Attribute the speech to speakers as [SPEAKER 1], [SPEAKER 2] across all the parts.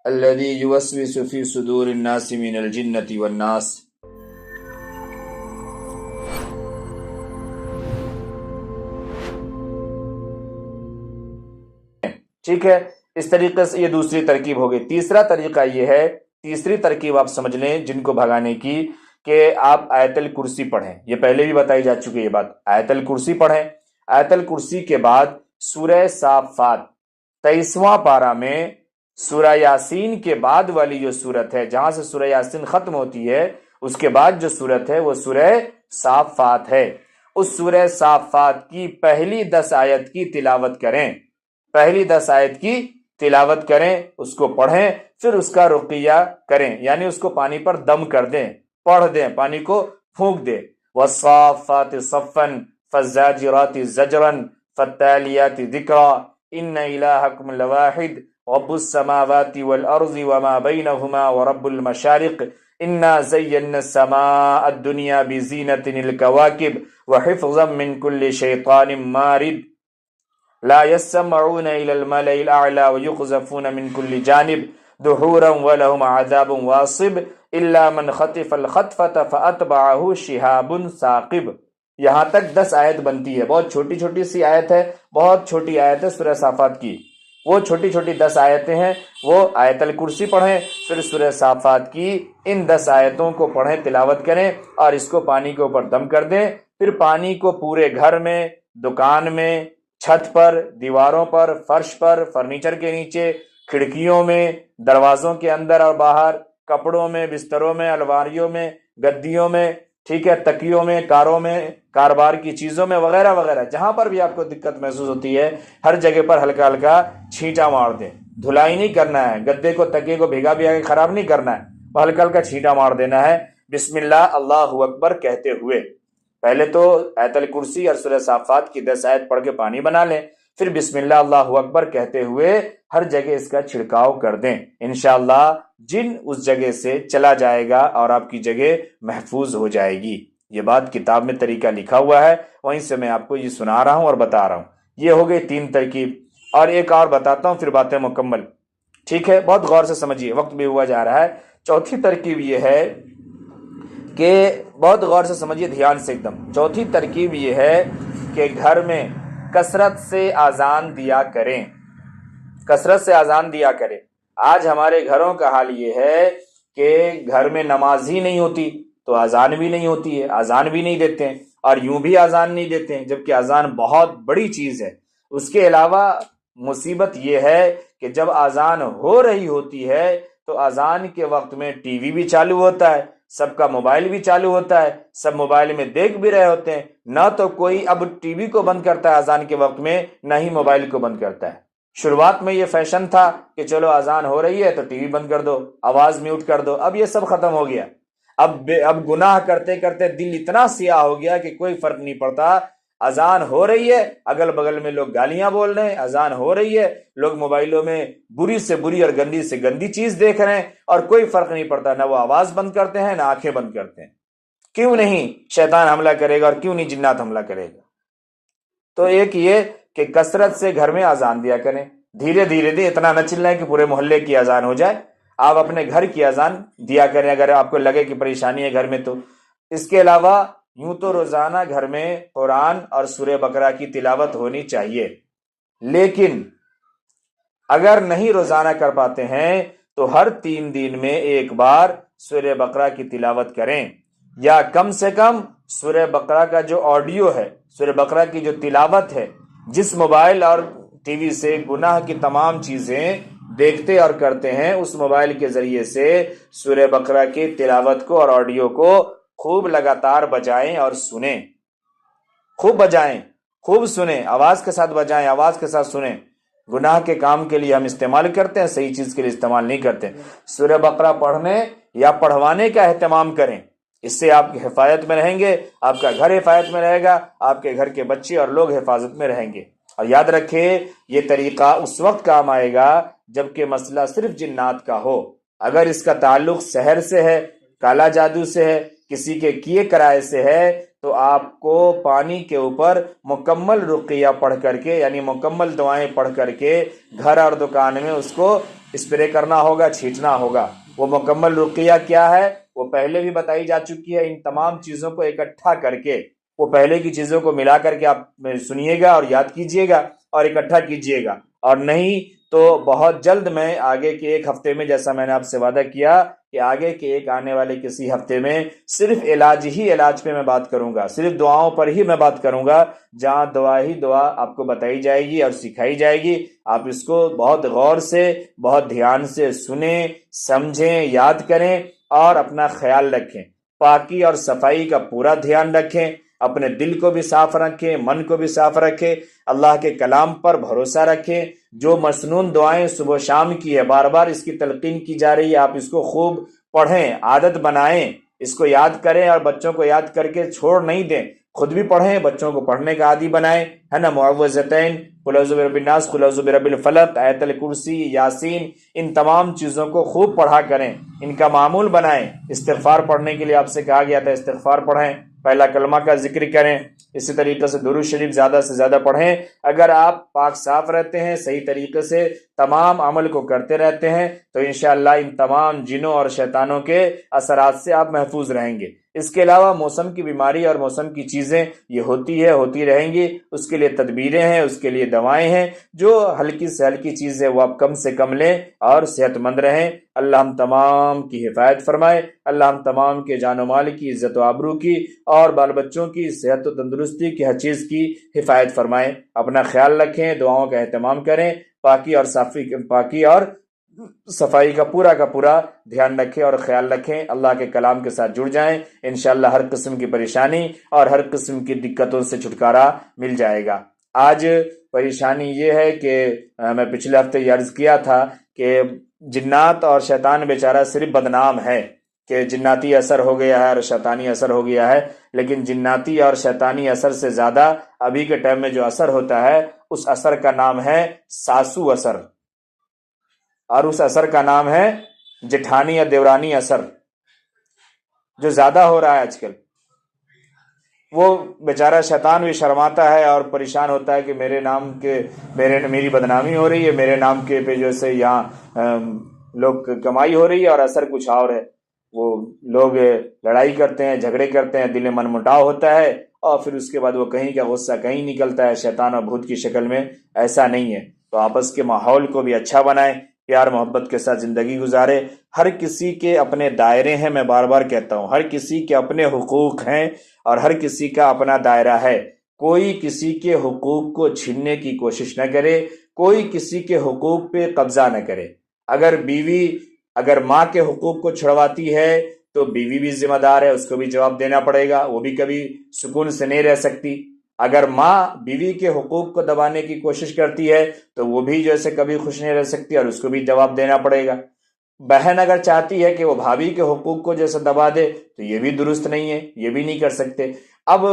[SPEAKER 1] الذي يوسوس في صدور الناس من الجنة والناس۔ ٹھیک ہے، اس طریقے سے یہ دوسری ترکیب ہو گئی۔ تیسرا طریقہ یہ ہے، تیسری ترکیب آپ سمجھ لیں جن کو بھگانے کی، کہ آپ آیت الکرسی پڑھیں۔ یہ پہلے بھی بتائی جا چکی ہے یہ بات، آیت الکرسی پڑھیں۔ آیت الکرسی کے بعد سورہ صافات 23واں پارہ میں سورہ یاسین کے بعد والی جو صورت ہے، جہاں سے سورہ یاسین ختم ہوتی ہے، اس کے بعد جو صورت ہے وہ سورہ صافات ہے۔ اس سورہ صافات کی پہلی 10 آیت کی تلاوت کریں، پہلی 10 آیت کی تلاوت کریں، اس کو پڑھیں، پھر اس کا رقیہ کریں، یعنی اس کو پانی پر دم کر دیں، پڑھ دیں، پانی کو پھونک دیں۔ والصافات صفا فالزاجرات زجرا فالتاليات ذکرا ان الہکم لواحد رب السماوات والارض وما بینہما ورب المشارق انا زینا السماء الدنیا بزینۃ الکواکب وحفظا من كل شیطان مارد لا يسمعون الى الملأ الاعلى ويقذفون من كل جانب دحورا ولهم عذاب واصب الا من خطف الخطفة فاتبعه شهاب ثاقب۔ یہاں تک 10 آیت بنتی ہے، بہت چھوٹی چھوٹی سی آیت ہے، بہت چھوٹی آیت ہے سورہ صافات کی۔ وہ چھوٹی چھوٹی 10 آیتیں ہیں، وہ آیت الکرسی پڑھیں، پھر سورہ صافات کی ان 10 آیتوں کو پڑھیں، تلاوت کریں، اور اس کو پانی کے اوپر دم کر دیں۔ پھر پانی کو پورے گھر میں، دکان میں، چھت پر، دیواروں پر، فرش پر، فرنیچر کے نیچے، کھڑکیوں میں، دروازوں کے اندر اور باہر، کپڑوں میں، بستروں میں، الماریوں میں، گدیوں میں، ٹھیک ہے، تکیوں میں، کاروں میں، کاروبار کی چیزوں میں، وغیرہ وغیرہ، جہاں پر بھی آپ کو دقت محسوس ہوتی ہے ہر جگہ پر ہلکا ہلکا چھینٹا مار دیں۔ دھلائی نہیں کرنا ہے، گدے کو، تکیے کو بھیگا کے خراب نہیں کرنا ہے، ہلکا ہلکا چھینٹا مار دینا ہے، بسم اللہ اللہ اکبر کہتے ہوئے۔ پہلے تو آیت الکرسی اور سورہ صافات کی 10 آیت پڑھ کے پانی بنا لیں، پھر بسم اللہ اللہ اکبر کہتے ہوئے ہر جگہ اس کا چھڑکاؤ کر دیں، انشاءاللہ جن اس جگہ سے چلا جائے گا اور آپ کی جگہ محفوظ ہو جائے گی۔ یہ بات کتاب میں طریقہ لکھا ہوا ہے، وہیں سے میں آپ کو یہ سنا رہا ہوں اور بتا رہا ہوں۔ یہ ہو گئی 3 ترکیب، اور ایک اور بتاتا ہوں پھر باتیں مکمل، ٹھیک ہے؟ بہت غور سے سمجھیے، وقت بھی ہوا جا رہا ہے۔ چوتھی ترکیب یہ ہے کہ بہت غور سے سمجھیے، دھیان سے ایک دم۔ چوتھی ترکیب یہ ہے کہ گھر میں کثرت سے اذان دیا کریں، کثرت سے اذان دیا کریں۔ آج ہمارے گھروں کا حال یہ ہے کہ گھر میں نماز ہی نہیں ہوتی تو اذان بھی نہیں ہوتی ہے، اذان بھی نہیں دیتے ہیں، اور یوں بھی اذان نہیں دیتے ہیں، جبکہ اذان بہت بڑی چیز ہے۔ اس کے علاوہ مصیبت یہ ہے کہ جب اذان ہو رہی ہوتی ہے تو اذان کے وقت میں ٹی وی بھی چالو ہوتا ہے، سب کا موبائل بھی چالو ہوتا ہے، سب موبائل میں دیکھ بھی رہے ہوتے ہیں، نہ تو کوئی اب ٹی وی کو بند کرتا ہے اذان کے وقت میں، نہ ہی موبائل کو بند کرتا ہے۔ شروعات میں یہ فیشن تھا کہ چلو اذان ہو رہی ہے تو ٹی وی بند کر دو، آواز میوٹ کر دو، اب یہ سب ختم ہو گیا۔ اب گناہ کرتے کرتے دل اتنا سیاہ ہو گیا کہ کوئی فرق نہیں پڑتا، اذان ہو رہی ہے، اگل بغل میں لوگ گالیاں بول رہے ہیں، اذان ہو رہی ہے، لوگ موبائلوں میں بری سے بری اور گندی سے گندی چیز دیکھ رہے ہیں، اور کوئی فرق نہیں پڑتا، نہ وہ آواز بند کرتے ہیں نہ آنکھیں بند کرتے ہیں۔ کیوں نہیں شیطان حملہ کرے گا، اور کیوں نہیں جنات حملہ کرے گا؟ تو ایک یہ کہ کثرت سے گھر میں اذان دیا کریں، دھیرے دھیرے دیں، اتنا نہ چلائیں کہ پورے محلے کی اذان ہو جائے، آپ اپنے گھر کی اذان دیا کریں اگر آپ کو لگے کہ پریشانی ہے گھر میں تو۔ اس کے علاوہ یوں تو روزانہ گھر میں قرآن اور سورہ بقرہ کی تلاوت ہونی چاہیے، لیکن اگر نہیں روزانہ کر پاتے ہیں تو ہر 3 دن میں ایک بار سورہ بقرہ کی تلاوت کریں، یا کم سے کم سورہ بقرہ کا جو آڈیو ہے، سورہ بقرہ کی جو تلاوت ہے، جس موبائل اور ٹی وی سے گناہ کی تمام چیزیں دیکھتے اور کرتے ہیں، اس موبائل کے ذریعے سے سورہ بقرہ کی تلاوت کو اور آڈیو کو خوب لگاتار بجائیں اور سنیں، خوب بجائیں، خوب سنیں، آواز کے ساتھ بجائیں، آواز کے ساتھ سنیں۔ گناہ کے کام کے لیے ہم استعمال کرتے ہیں، صحیح چیز کے لیے استعمال نہیں کرتے۔ سورہ بقرہ پڑھنے یا پڑھوانے کا اہتمام کریں، اس سے آپ کی حفاظت میں رہیں گے، آپ کا گھر حفاظت میں رہے گا، آپ کے گھر کے بچے اور لوگ حفاظت میں رہیں گے۔ اور یاد رکھیں یہ طریقہ اس وقت کام آئے گا جبکہ مسئلہ صرف جنات کا ہو۔ اگر اس کا تعلق سحر سے ہے، کالا جادو سے ہے، کسی کے کیے کرائے سے ہے، تو آپ کو پانی کے اوپر مکمل رقیہ پڑھ کر کے، یعنی مکمل دعائیں پڑھ کر کے گھر اور دکان میں اس کو اسپرے کرنا ہوگا، چھینٹنا ہوگا۔ وہ مکمل رقیہ کیا ہے وہ پہلے بھی بتائی جا چکی ہے۔ ان تمام چیزوں کو اکٹھا کر کے، وہ پہلے کی چیزوں کو ملا کر کے آپ سنیے گا اور یاد کیجئے گا اور اکٹھا کیجئے گا، اور نہیں تو بہت جلد میں آگے کے ایک ہفتے میں، جیسا میں نے آپ سے وعدہ کیا کہ آگے کے ایک آنے والے کسی ہفتے میں صرف علاج پہ میں بات کروں گا، صرف دعاؤں پر ہی میں بات کروں گا، جہاں دعا ہی دعا آپ کو بتائی جائے گی اور سکھائی جائے گی۔ آپ اس کو بہت غور سے، بہت دھیان سے سنیں، سمجھیں، یاد کریں اور اپنا خیال رکھیں۔ پاکی اور صفائی کا پورا دھیان رکھیں، اپنے دل کو بھی صاف رکھیں، من کو بھی صاف رکھیں، اللہ کے کلام پر بھروسہ رکھیں۔ جو مسنون دعائیں صبح و شام کی ہے، بار بار اس کی تلقین کی جا رہی ہے، آپ اس کو خوب پڑھیں، عادت بنائیں، اس کو یاد کریں اور بچوں کو یاد کر کے چھوڑ نہیں دیں، خود بھی پڑھیں، بچوں کو پڑھنے کا عادی بنائیں، ہے نا۔ معوذتین، قل اعوذ برب الناس، قل اعوذ برب الفلق، آیت الکرسی، یاسین، ان تمام چیزوں کو خوب پڑھا کریں، ان کا معمول بنائیں۔ استغفار پڑھنے کے لیے آپ سے کہا گیا تھا، استغفار پڑھیں، پہلا کلمہ کا ذکر کریں، اسی طریقے سے درود شریف زیادہ سے زیادہ پڑھیں۔ اگر آپ پاک صاف رہتے ہیں، صحیح طریقے سے تمام عمل کو کرتے رہتے ہیں، تو انشاءاللہ ان تمام جنوں اور شیطانوں کے اثرات سے آپ محفوظ رہیں گے۔ اس کے علاوہ موسم کی بیماری اور موسم کی چیزیں یہ ہوتی رہیں گی، اس کے لیے تدبیریں ہیں، اس کے لیے دوائیں ہیں۔ جو ہلکی سے ہلکی چیز ہے وہ آپ کم سے کم لیں اور صحت مند رہیں۔ اللہ ہم تمام کی حفاظت فرمائے، اللہ ہم تمام کے جان و مال کی، عزت و آبرو کی اور بال بچوں کی صحت و تندرستی کی، ہر چیز کی حفاظت فرمائے۔ اپنا خیال رکھیں، دعاؤں کا اہتمام کریں، پاکی اور صفائی کا پورا دھیان رکھیں اور خیال رکھیں۔ اللہ کے کلام کے ساتھ جڑ جائیں، انشاءاللہ ہر قسم کی پریشانی اور ہر قسم کی دقتوں سے چھٹکارا مل جائے گا۔ آج پریشانی یہ ہے کہ میں پچھلے ہفتے یہ عرض کیا تھا کہ جنات اور شیطان بیچارہ صرف بدنام ہے کہ جناتی اثر ہو گیا ہے اور شیطانی اثر ہو گیا ہے، لیکن جناتی اور شیطانی اثر سے زیادہ ابھی کے ٹائم میں جو اثر ہوتا ہے، اس اثر کا نام ہے ساسو اثر، اور اس اثر کا نام ہے جٹھانی یا دیورانی اثر، جو زیادہ ہو رہا ہے آج کل۔ وہ بیچارہ شیطان بھی شرماتا ہے اور پریشان ہوتا ہے کہ میری بدنامی ہو رہی ہے، میرے نام کے پہ جو سے یہاں لوگ کمائی ہو رہی ہے اور اثر کچھ اور ہے۔ وہ لوگ لڑائی کرتے ہیں، جھگڑے کرتے ہیں، دل من مٹاؤ ہوتا ہے، اور پھر اس کے بعد وہ کہیں کا غصہ کہیں نکلتا ہے، شیطان اور بھوت کی شکل میں۔ ایسا نہیں ہے، تو آپس کے ماحول کو بھی اچھا بنائیں، پیار محبت کے ساتھ زندگی گزارے۔ ہر کسی کے اپنے دائرے ہیں، میں بار بار کہتا ہوں، ہر کسی کے اپنے حقوق ہیں اور ہر کسی کا اپنا دائرہ ہے۔ کوئی کسی کے حقوق کو چھیننے کی کوشش نہ کرے، کوئی کسی کے حقوق پہ قبضہ نہ کرے۔ اگر ماں کے حقوق کو چھڑواتی ہے تو بیوی بھی ذمہ دار ہے، اس کو بھی جواب دینا پڑے گا، وہ بھی کبھی سکون سے نہیں رہ سکتی۔ اگر ماں بیوی کے حقوق کو دبانے کی کوشش کرتی ہے تو وہ بھی جیسے کبھی خوش نہیں رہ سکتی اور اس کو بھی جواب دینا پڑے گا۔ بہن اگر چاہتی ہے کہ وہ بھابھی کے حقوق کو جیسے دبا دے تو یہ بھی درست نہیں ہے، یہ بھی نہیں کر سکتے۔ اب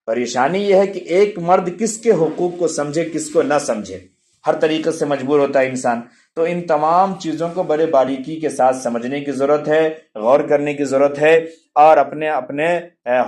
[SPEAKER 1] پریشانی یہ ہے کہ ایک مرد کس کے حقوق کو سمجھے، کس کو نہ سمجھے، ہر طریقے سے مجبور ہوتا ہے انسان۔ تو ان تمام چیزوں کو بڑے باریکی کے ساتھ سمجھنے کی ضرورت ہے، غور کرنے کی ضرورت ہے، اور اپنے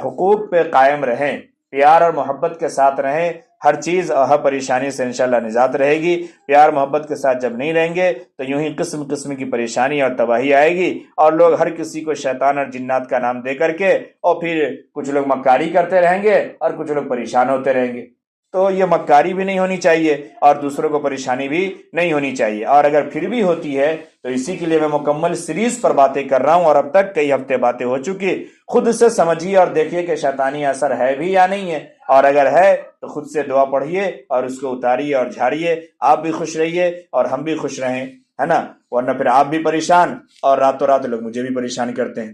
[SPEAKER 1] حقوق پہ قائم رہیں، پیار اور محبت کے ساتھ رہیں۔ ہر چیز اور ہر پریشانی سے انشاءاللہ نجات رہے گی۔ پیار محبت کے ساتھ جب نہیں رہیں گے تو یوں ہی قسم قسم کی پریشانی اور تباہی آئے گی، اور لوگ ہر کسی کو شیطان اور جنات کا نام دے کر کے، اور پھر کچھ لوگ مکاری کرتے رہیں گے اور کچھ لوگ پریشان ہوتے رہیں گے۔ تو یہ مکاری بھی نہیں ہونی چاہیے اور دوسروں کو پریشانی بھی نہیں ہونی چاہیے، اور اگر پھر بھی ہوتی ہے تو اسی کے لیے میں مکمل سیریز پر باتیں کر رہا ہوں، اور اب تک کئی ہفتے باتیں ہو چکی۔ خود سے سمجھیے اور دیکھیے کہ شیطانی اثر ہے بھی یا نہیں ہے، اور اگر ہے تو خود سے دعا پڑھیے اور اس کو اتاریے اور جھاڑیے۔ آپ بھی خوش رہیے اور ہم بھی خوش رہیں، ہے نا، ورنہ پھر آپ بھی پریشان اور راتوں رات لوگ مجھے بھی پریشان کرتے ہیں۔